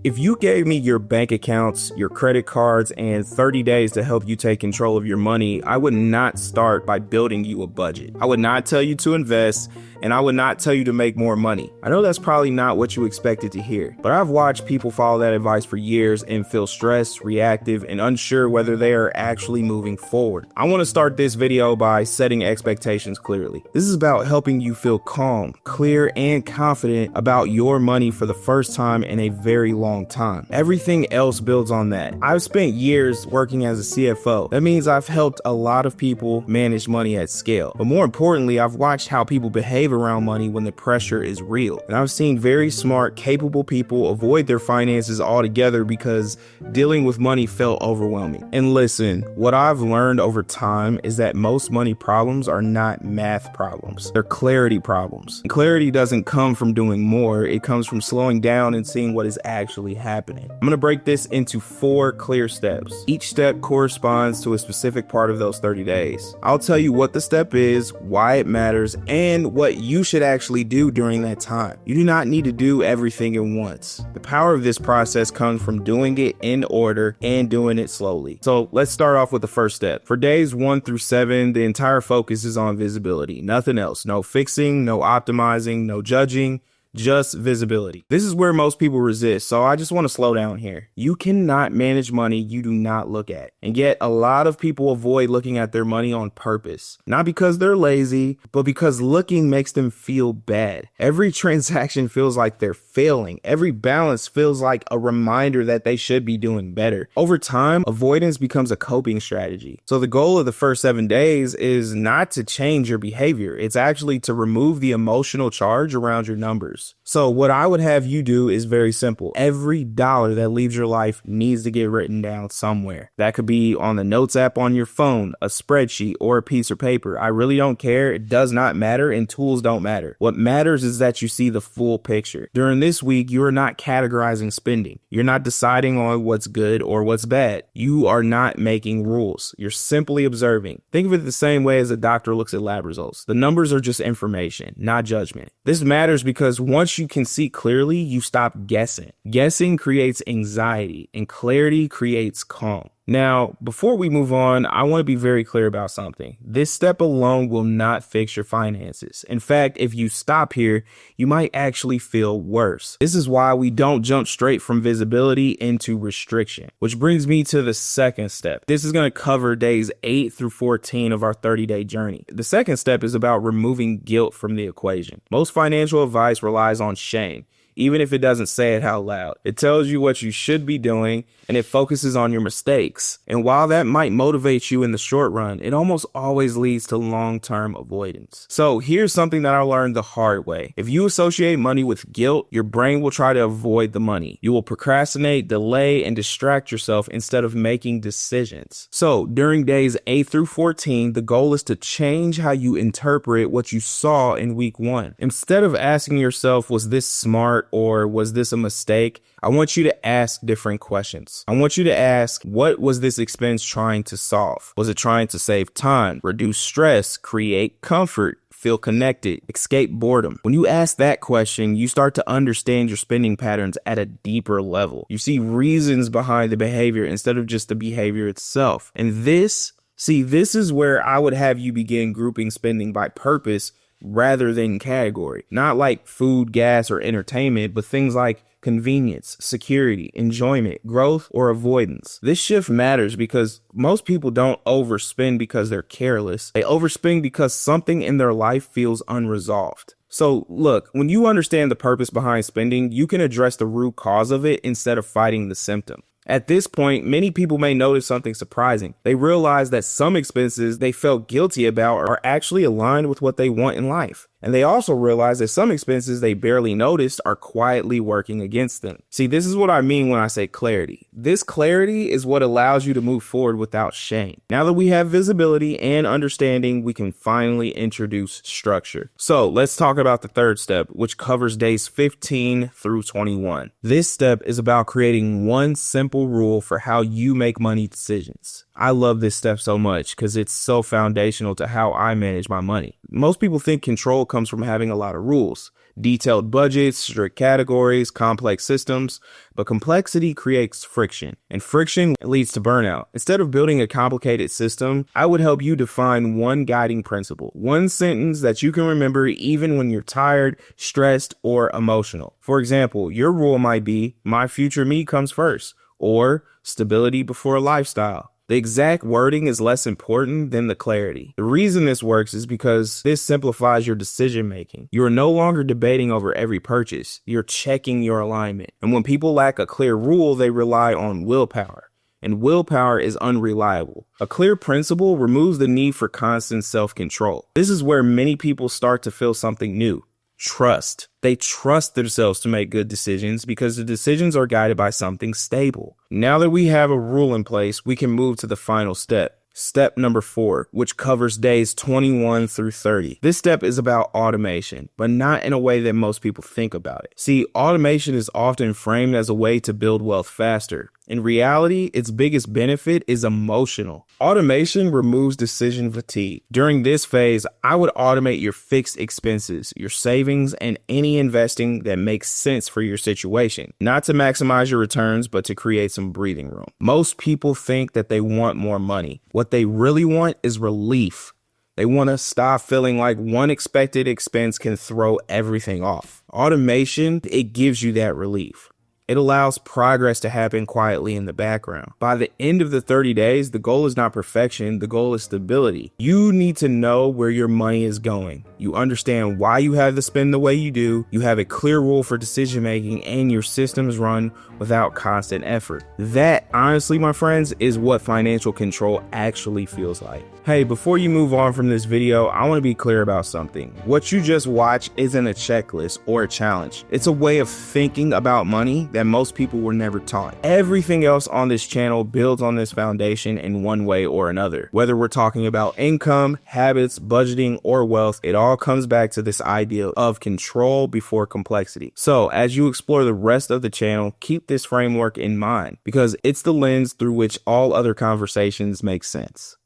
If you gave me your bank accounts, your credit cards, and 30 days to help you take control of your money, I would not start by building you a budget. I would not tell you to invest, and I would not tell you to make more money. I know that's probably not what you expected to hear, but I've watched people follow that advice for years and feel stressed, reactive, and unsure whether they are actually moving forward. I want to start this video by setting expectations clearly. This is about helping you feel calm, clear, and confident about your money for the first time in a very long time. Everything else builds on that. I've spent years working as a CFO. That means I've helped a lot of people manage money at scale. But more importantly, I've watched how people behave around money when the pressure is real. And I've seen very smart, capable people avoid their finances altogether because dealing with money felt overwhelming. And listen, what I've learned over time is that most money problems are not math problems. They're clarity problems. And clarity doesn't come from doing more. It comes from slowing down and seeing what is actually happening. I'm going to break this into 4 clear steps. Each step corresponds to a specific part of those 30 days. I'll tell you what the step is, why it matters, and what you should actually do during that time. You do not need to do everything at once. The power of this process comes from doing it in order and doing it slowly. So let's start off with the first step. For days 1 through 7, the entire focus is on visibility. Nothing else. No fixing, no optimizing, no judging. Just visibility. This is where most people resist, so I just want to slow down here. You cannot manage money you do not look at. And yet a lot of people avoid looking at their money on purpose. Not because they're lazy, but because looking makes them feel bad. Every transaction feels like they're failing. Every balance feels like a reminder that they should be doing better. Over time, avoidance becomes a coping strategy. So the goal of the first 7 days is not to change your behavior. It's actually to remove the emotional charge around your numbers. So what I would have you do is very simple. Every dollar that leaves your life needs to get written down somewhere. That could be on the notes app on your phone, a spreadsheet, or a piece of paper. I really don't care. It does not matter, and tools don't matter. What matters is that you see the full picture. During this week, you are not categorizing spending. You're not deciding on what's good or what's bad. You are not making rules. You're simply observing. Think of it the same way as a doctor looks at lab results. The numbers are just information, not judgment. This matters because once you can see clearly, you stop guessing. Guessing creates anxiety, and clarity creates calm. Now, before we move on, I want to be very clear about something. This step alone will not fix your finances. In fact, if you stop here, you might actually feel worse. This is why we don't jump straight from visibility into restriction, which brings me to the second step. This is going to cover days 8 through 14 of our 30-day journey. The second step is about removing guilt from the equation. Most financial advice relies on shame. Even if it doesn't say it out loud. It tells you what you should be doing, and it focuses on your mistakes. And while that might motivate you in the short run, it almost always leads to long-term avoidance. So here's something that I learned the hard way. If you associate money with guilt, your brain will try to avoid the money. You will procrastinate, delay, and distract yourself instead of making decisions. So during days 8 through 14, the goal is to change how you interpret what you saw in week 1. Instead of asking yourself, was this smart? Or was this a mistake? I want you to ask different questions. I want you to ask, what was this expense trying to solve? Was it trying to save time, reduce stress, create comfort, feel connected, escape boredom? When you ask that question, you start to understand your spending patterns at a deeper level. You see reasons behind the behavior instead of just the behavior itself. And this is where I would have you begin grouping spending by purpose rather than category. Not like food, gas, or entertainment, but things like convenience, security, enjoyment, growth, or avoidance. This shift matters because most people don't overspend because they're careless. They overspend because something in their life feels unresolved. So look, when you understand the purpose behind spending, you can address the root cause of it instead of fighting the symptom. At this point, many people may notice something surprising. They realize that some expenses they felt guilty about are actually aligned with what they want in life. And they also realize that some expenses they barely noticed are quietly working against them. See, this is what I mean when I say clarity. This clarity is what allows you to move forward without shame. Now that we have visibility and understanding, we can finally introduce structure. So let's talk about the third step, which covers days 15 through 21. This step is about creating one simple rule for how you make money decisions. I love this step so much because it's so foundational to how I manage my money. Most people think control comes from having a lot of rules. detailed budgets, strict categories, complex systems, but complexity creates friction, and friction leads to burnout. Instead of building a complicated system, I would help you define one guiding principle, one sentence that you can remember even when you're tired, stressed, or emotional. For example, your rule might be, my future me comes first, or stability before lifestyle. The exact wording is less important than the clarity. The reason this works is because this simplifies your decision making. You are no longer debating over every purchase. You're checking your alignment. And when people lack a clear rule, they rely on willpower. And willpower is unreliable. A clear principle removes the need for constant self-control. This is where many people start to feel something new. Trust. They trust themselves to make good decisions because the decisions are guided by something stable. Now that we have a rule in place, we can move to the final step. Step number 4, which covers days 21 through 30. This step is about automation, but not in a way that most people think about it. See, automation is often framed as a way to build wealth faster. In reality, its biggest benefit is emotional. Automation removes decision fatigue. During this phase, I would automate your fixed expenses, your savings, and any investing that makes sense for your situation. Not to maximize your returns, but to create some breathing room. Most people think that they want more money. What they really want is relief. They want to stop feeling like one expected expense can throw everything off. Automation, it gives you that relief. It allows progress to happen quietly in the background. By the end of the 30 days, the goal is not perfection, the goal is stability. You need to know where your money is going. You understand why you have to spend the way you do, you have a clear rule for decision making, and your systems run without constant effort. That, honestly, my friends, is what financial control actually feels like. Hey, before you move on from this video, I want to be clear about something. What you just watched isn't a checklist or a challenge. It's a way of thinking about money that most people were never taught. Everything else on this channel builds on this foundation in one way or another. Whether we're talking about income, habits, budgeting, or wealth, it all comes back to this idea of control before complexity. So as you explore the rest of the channel, keep this framework in mind because it's the lens through which all other conversations make sense.